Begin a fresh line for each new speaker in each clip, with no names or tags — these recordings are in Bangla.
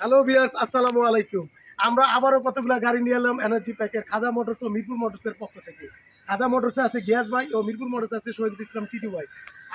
হ্যালো ভিউয়ার্স, আসসালামু আলাইকুম। আমরা আবারও কতগুলো গাড়ি নিয়ে এলাম এনার্জি প্যাকের খাজা মোটরস ও মিরপুর মোটরসের পক্ষ থেকে। খাজা মোটরসে আছে গিয়াস ভাই ও মিরপুর মোটরসে আছে শহীদুল ইসলাম টিটু ভাই।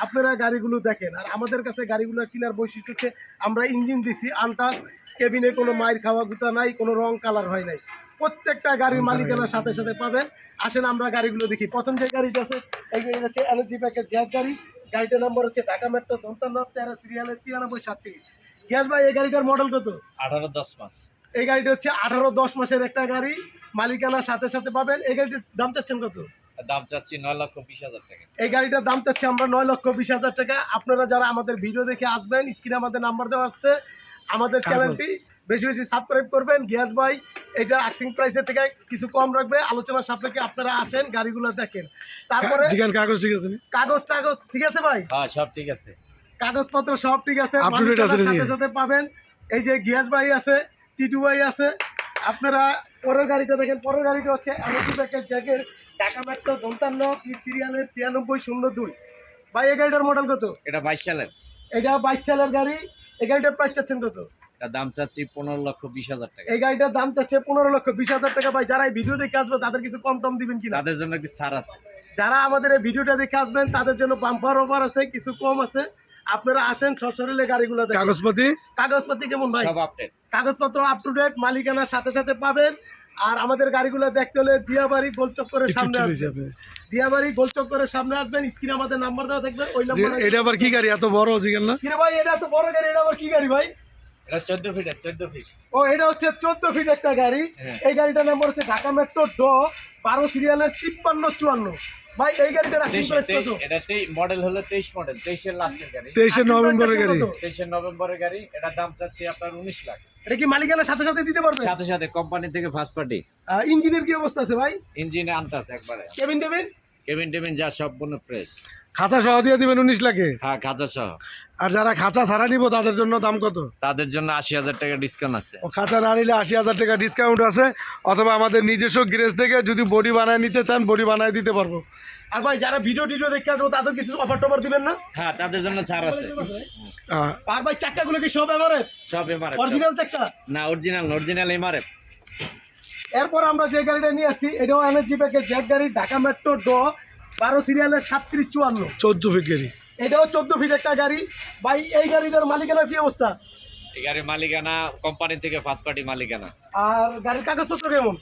আপনারা গাড়িগুলো দেখেন, আর আমাদের কাছে গাড়িগুলো কেনার বৈশিষ্ট্য হচ্ছে আমরা ইঞ্জিন দিছি আনটাচ, কেবিনে কোনো মাইর খাওয়া গুতা নাই, কোনো রং কালার হয় নাই। প্রত্যেকটা গাড়ির মালিকানার সাথে সাথে পাবেন। আসেন আমরা গাড়িগুলো দেখি। প্রথম যে গাড়িটা আছে এই গাড়িটা হচ্ছে এনার্জি প্যাকের জ্যাক গাড়ি। গাড়িটার নম্বর হচ্ছে ঢাকা মেট্রো 53 সিরিয়ালের 9337। গ্যাস ভাই, এই গাড়িটার মডেল কত?
18-10 মাস।
এই গাড়িটা হচ্ছে 18-10 মাসের একটা গাড়ি, মালিকানার সাথে সাথে পাবেন। এই গাড়িটার দাম চাচ্ছেন কত?
দাম চাচ্ছি 9,20,000 টাকা।
এই গাড়িটার দাম চাচ্ছি আমরা 9,20,000 টাকা। আপনারা যারা আমাদের ভিডিও দেখে আসবেন, স্ক্রিনে আমাদের নাম্বার দেওয়া আছে, আমাদের চ্যানেলটি বেশি বেশি সাবস্ক্রাইব করবেন। গিয়াস ভাই এটা আস্কিং প্রাইসের থেকে কিছু কম রাখবে, আলোচনার সাপেক্ষে আপনারা আসেন, গাড়িগুলো দেখেন। তারপরে কাগজ ঠিক আছে? কাগজ ঠিক আছে ভাই?
হ্যাঁ, সব ঠিক আছে,
কাগজপত্র সব ঠিক আছে, সাথে সাথে পাবেন। এই যে গিয়াস ভাই আছে, টিটু ভাই আছে। আপনারা পরের গাড়িটা দেখেন। পরের গাড়িটা হচ্ছে এনার্জি প্যাকের জ্যাকের ঢাকা মেট্রো 55 সিরিয়ালের 9602। ভাই এই গাড়িটার মডেল কত?
এটা 22 সালের।
এটা 22 সালের গাড়ি। এই গাড়িটার প্রাইস চাচ্ছেন কত?
এটা দাম চাচ্ছি 15,20,000 টাকা।
এই গাড়িটার দাম চাচ্ছে 15,20,000 টাকা। ভাই যারা এই ভিডিও দেখে আসবে তাদের কিছু কম টম দিবেন কিনা?
তাদের জন্য কি ছাড় আছে?
যারা আমাদের এই ভিডিওটা দেখে আসবেন তাদের জন্য বাম্পার অফার আছে, কিছু কম আছে। আপনারা আসেন, সশরীরে গাড়িগুলো দেখেন। কাগজপাতি কেমন ভাই?
সব আপডেট,
কাগজপত্র আপ টু ডেট, মালিকানার সাথে সাথে পাবেন। আর আমাদের গাড়িগুলো দেখতে হলে দিয়াবাড়ি গোলচক্করের সামনে আসবেন। দিয়াবাড়ি গোলচক্করের সামনে আসবেন, স্ক্রিনে আমাদের নাম্বার দেওয়া থাকবে, ওই নাম্বারে।
এটা আবার কি গাড়ি এত বড় জিগেন না?
কি রে ভাই, এটা তো বড় গাড়ি, এটা আবার কি গাড়ি ভাই?
এটা 14 ফিট। 14 ফিট।
ও, এটা হচ্ছে 14 ফিট একটা গাড়ি। এই গাড়িটার নাম্বার হচ্ছে ঢাকা মেট্রো 12 সিরিয়ালের 5354। ভাই এই গাড়িটার আস্কিং প্রাইস কত?
এটা মডেল হলো 23 মডেল, 23 এর লাস্টের গাড়ি,
23 নভেম্বরের গাড়ি।
23 নভেম্বরের গাড়ি। এটা দাম চাচ্ছি আপনার 19 লাখ।
এটা কি মালিকানার সাথে সাথে দিতে পারবে?
সাথে সাথে কোম্পানি থেকে ফার্স্ট পার্টি।
ইঞ্জিনের কি অবস্থা আছে ভাই?
ইঞ্জিনে আনটাস একবারে।
কেবিন
যা সম্পূর্ণ ফ্রেশ।
খাঁচা সহ দিয়ে দিবেন 19 লাখে?
হ্যাঁ, খাঁচা সহ।
আর যারা খাঁচা ছাড়া নিব তাদের জন্য দাম কত?
তাদের জন্য 80,000 টাকা ডিসকাউন্ট আছে।
ও, খাঁচা না নিলে 80,000 টাকা ডিসকাউন্ট আছে। অথবা আমাদের নিজস্ব গ্যারেজ থেকে যদি বডি বানায় নিতে চান, বডি বানায় দিতে পারবো।
আর ভাই যারা ভিডিও দেখে আসবো তাদের কিছু অফার টফার দিবেন না?
হ্যাঁ, তাদের জন্য ছাড় আছে।
আর ভাই চাক্কাগুলো কি সব এমআরএফ?
সব এমআরএফ।
অরিজিনাল চাক্কা?
না, অরিজিনাল এমআরএফ।
এরপর আমরা যে গাড়িটা নিয়ে আসছি এটাও এনার্জি প্যাকের জ্যাক গাড়ি, ঢাকা মেট্রো 12 সিরিয়ালের 3754।
14 ফিট গাড়ি।
এটাও 14 ফিট একটা গাড়ি। ভাই এই গাড়িটার মালিকানার কি অবস্থা?
এই গাড়ির মালিকানা কোম্পানি থেকে ফার্স্ট পার্টি মালিকানা।
আর গাড়ির কাগজপত্র কেমন?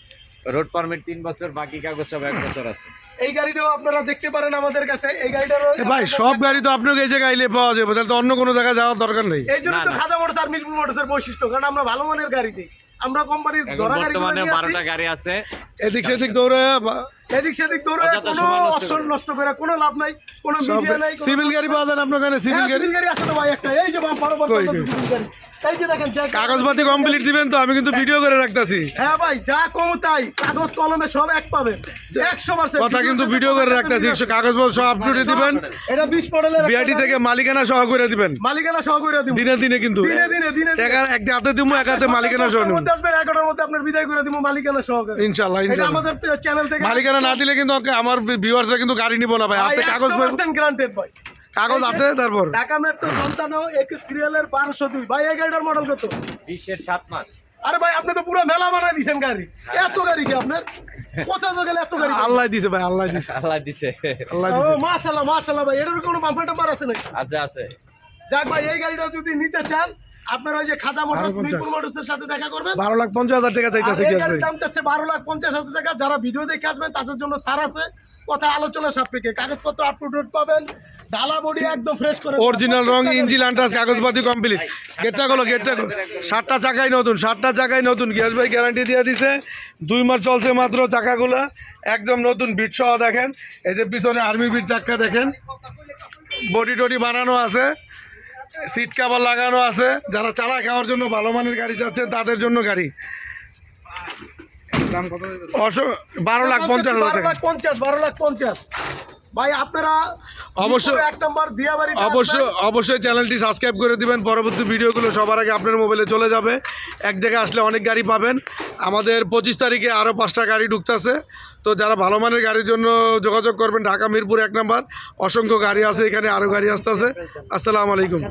রোড পারমিট 3 বছর, বাকি কাগজ সব 1 বছর আছে।
এই গাড়িটাও আপনারা দেখতে পারেন আমাদের কাছে। এই গাড়িটার
ভাই সব গাড়ি তো আপনাকে এই জায়গায় আইলে পাওয়া যাবে, তাহলে তো অন্য কোনো জায়গায় যাওয়ার দরকার নেই।
এই জন্য তো খাজা মোটরস আর মিরপুর মোটরসের বৈশিষ্ট্য, কারণ আমরা ভালো মানের গাড়ি দিই। আমরা কোম্পানির ধরা গাড়ি
বর্তমানে 12টা গাড়ি আছে।
এদিক সেদিক দৌড়ে কোনো অপশন নষ্ট করে কোনো লাভ নাই, কোনো মিডিয়া নাই।
সিভিল গাড়ি পাওয়া যায় আপনার কাছে? সিভিল গাড়ি
আছে তো ভাই একটা, এই যে এই যে দেখেন
কাগজপাতি কমপ্লিট দিবেন তো? আমি কিন্তু ভিডিও করে রাখতেছি।
হ্যাঁ ভাই, যা কম তাই, কাগজ কলমে সব এক পাবেন 100%।
কথা কিন্তু ভিডিও করে রাখতেছি। কাগজপত্র সব আপডেট দিবেন।
এটা 20 মডেলের
বিআইডি থেকে মালিকানা সহ করে দিবেন।
মালিকানা সহ করে দিব
দিনে দিনে, কিন্তু
দিনে
এক হাতে দিব, এক হাতে মালিকানা সহ নিব।
11টার মধ্যে আপনার বিদায় করে দিব মালিকানা সহ।
ইনশাআল্লাহ।
আমাদের চ্যানেল থেকে
মালিকানা না দিলে কিন্তু আমার ভিউয়ার্সরা কিন্তু গাড়ি নিব না ভাই। হাতে কাগজ
100% গ্যারান্টেড ভাই।
কাগজ হাতে। তারপর
ঢাকা মেট্রো 55 সিরিয়ালের 1202। ভাই এই গাড়িটার মডেল কত?
20 এর 7 মাস।
আরে ভাই আপনি তো পুরো মেলা বানাই দিয়েছেন গাড়ি। এত গাড়ি কি আপনার? কোথা থেকে এত গাড়ি?
আল্লাহ দিছে ভাই, আল্লাহ দিছে।
ও মাশাআল্লাহ ভাই, এটার কোনো বাম্পার টাম্পার আছে নাকি?
আছে।
যাক ভাই, এই গাড়িটা যদি নিতে চান আপনারা ওই যে খাজা মোটরস মিরপুর মোটরসের সাথে দেখা করবেন।
12,50,000 টাকা চাইতেছে
এই গাড়ির দাম চাচ্ছে 12,50,000 টাকা। যারা ভিডিও দেখে আসবেন তাদের জন্য ছাড় আছে, কথা আলোচনা সাপেক্ষে। কাগজপত্র আপ টু ডেট পাবেন, ডালা বডি একদম ফ্রেশ করে,
অরিজিনাল রং, ইঞ্জিন আন্টাস, কাগজপাতি কমপ্লিট। গেটটা গুলো 7টা চাকাই নতুন, 7টা চাকাই নতুন। গ্যাস ভাই গ্যারান্টি দিয়ে দিছে, 2 মাস চলছে মাত্র। চাকাগুলো একদম নতুন, বিট সহ দেখেন। এই যে পিছনে আর্মি বিট চাক্কা দেখেন, বডি টডি বানানো আছে, সিট কভার লাগানো আছে। যারা চালা খাওয়ার জন্য ভালো মানের গাড়ি চাচ্ছেন তাদের জন্য গাড়ি। দাম কত? 12,50,000 টাকা।
12,50,000 ভাই আপনারা
অবশ্যই
এক নম্বর দিয়াবাড়ি
অবশ্যই চ্যানেলটি সাবস্ক্রাইব করে দিবেন। পরবর্তী ভিডিওগুলো সবার আগে আপনার মোবাইলে চলে যাবে। এক জায়গায় আসলে অনেক গাড়ি পাবেন। আমাদের 25 তারিখে আরও 5টা গাড়ি ঢুকতেছে। তো যারা ভালো মানের গাড়ির জন্য যোগাযোগ করবেন, ঢাকা মিরপুর 1 নম্বর। অসংখ্য গাড়ি আছে এখানে, আরও গাড়ি আসতেছে। আসসালামু আলাইকুম।